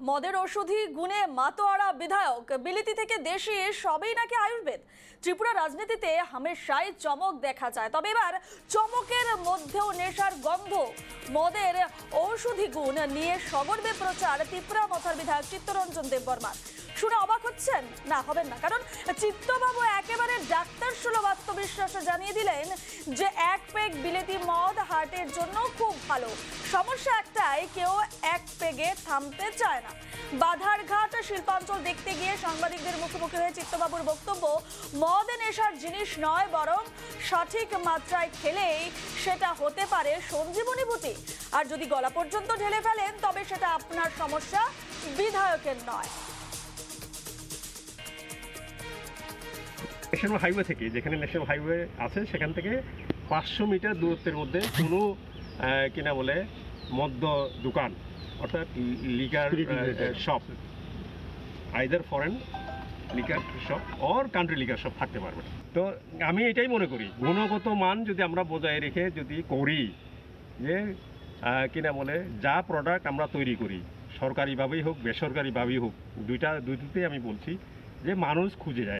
মদের ওষুধি গুণে মাতোয়ারা বিধায়ক, বিলিতি থেকে দেশি সবই নাকি আয়ুর্বেদ। ত্রিপুরা রাজনীতিতে হামেশাই চমক দেখা যায়, তবে এবার চমকের মধ্যেও নেশার গন্ধ। মদের ঔষধি গুণ নিয়ে সগর্বে প্রচার ত্রিপুরা মথার বিধায়ক চিত্তরঞ্জন দেববর্মার। শুনে অবাক হচ্ছেন? না, হবেন না, কারণ চিত্তবাবু একেবারে ডাক্তার সুলভ আত্মবিশ্বাসে জানিয়ে দিলেন যে এক পেগ বিলেতি মদ হার্টের জন্য খুব ভালো। সমস্যা একটাই, কেউ এক পেগে থামতে চায় না। বাধারঘাট শিল্পাঞ্চল দেখতে গিয়ে সাংবাদিকদের মুখোমুখি হয়ে চিত্তবাবুর বক্তব্য, মদ নেশার জিনিস নয়, বরং সঠিক মাত্রায় খেলেই সেটা হতে পারে সঞ্জীবনী বুটি। আর যদি গলা পর্যন্ত ঢেলে ফেলেন তবে সেটা আপনার সমস্যা, বিধায়কের নয়। ন্যাশনাল হাইওয়ে থেকে, যেখানে ন্যাশনাল হাইওয়ে আছে সেখান থেকে 500 মিটার দূরত্বের মধ্যে কোনো কিনা বলে মদ্য দোকান অর্থাৎ liquor shop, either foreign liquor shop or country liquor shop থাকতে পারবে। তো আমি এটাই মনে করি, গুণগত মান যদি আমরা বজায় রেখে যদি করি, যে কিনা বলে যা প্রোডাক্ট আমরা তৈরি করি, সরকারিভাবেই হোক বেসরকারিভাবেই হোক, দুইটাতেই আমি বলছি যে মানুষ খুঁজে যায়।